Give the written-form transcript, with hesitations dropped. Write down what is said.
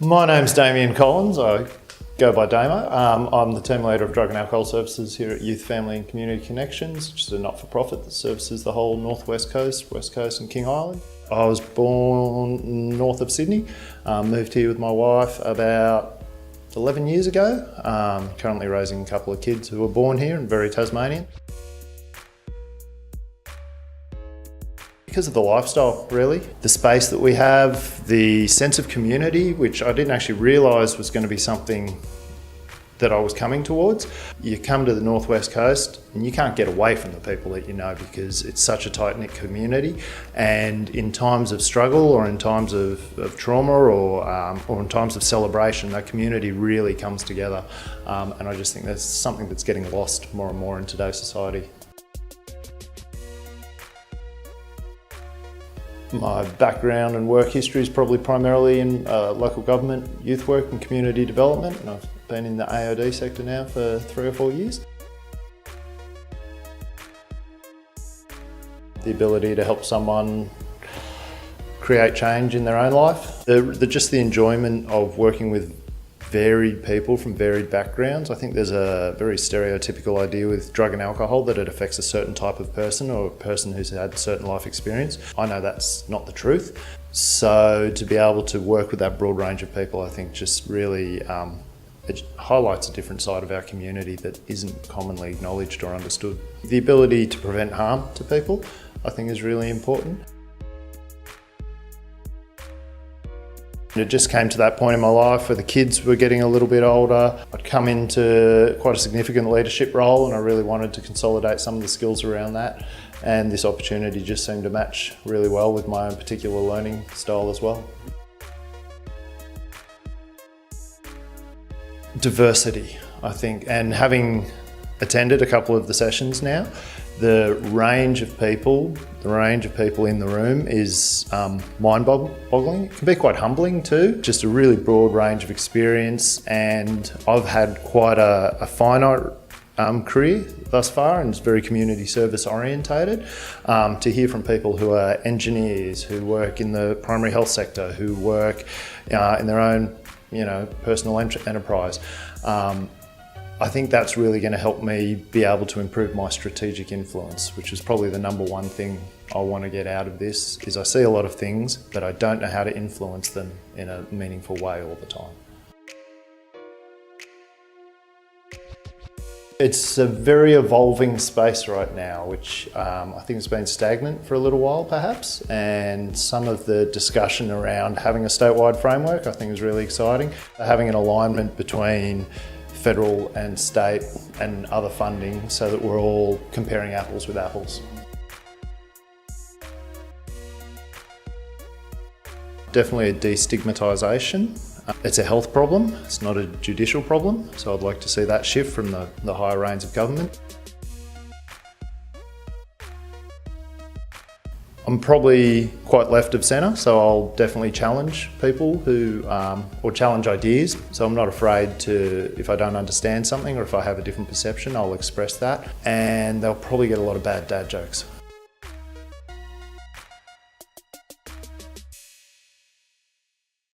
My name's Damian Collins. I go by Damo. I'm the team leader of Drug and Alcohol Services here at Youth, Family and Community Connections, which is a not-for-profit that services the whole North West Coast, West Coast and King Island. I was born north of Sydney, moved here with my wife about 11 years ago. Currently raising a couple of kids who were born here and very Tasmanian. Because of the lifestyle, really. The space that we have, the sense of community, which I didn't actually realise was going to be something that I was coming towards. You come to the North West Coast and you can't get away from the people that you know because it's such a tight-knit community, and in times of struggle or in times of trauma or in times of celebration, that community really comes together, and I just think that's something that's getting lost more and more in today's society. My background and work history is probably primarily in local government, youth work and community development, and I've been in the AOD sector now for 3 or 4 years. The ability to help someone create change in their own life. Just the enjoyment of working with varied people from varied backgrounds. I think there's a very stereotypical idea with drug and alcohol that it affects a certain type of person or a person who's had a certain life experience. I know that's not the truth. So to be able to work with that broad range of people, I think just really it highlights a different side of our community that isn't commonly acknowledged or understood. The ability to prevent harm to people, I think, is really important. It just came to that point in my life where the kids were getting a little bit older. I'd come into quite a significant leadership role and I really wanted to consolidate some of the skills around that, and this opportunity just seemed to match really well with my own particular learning style as well. Diversity, I think, and having attended a couple of the sessions now, the range of people in the room is mind-boggling. It can be quite humbling too. Just a really broad range of experience, and I've had quite a finite career thus far, and it's very community service orientated. To hear from people who are engineers, who work in the primary health sector, who work in their own personal enterprise. I think that's really going to help me be able to improve my strategic influence, which is probably the number one thing I want to get out of this, is I see a lot of things, but I don't know how to influence them in a meaningful way all the time. It's a very evolving space right now, which I think has been stagnant for a little while perhaps, and some of the discussion around having a statewide framework I think is really exciting. Having an alignment between federal and state and other funding so that we're all comparing apples with apples. Definitely a destigmatisation. It's a health problem, it's not a judicial problem, so I'd like to see that shift from the higher reins of government. I'm probably quite left of centre, so I'll definitely challenge people or challenge ideas. So I'm not afraid to, if I don't understand something or if I have a different perception, I'll express that. And they'll probably get a lot of bad dad jokes.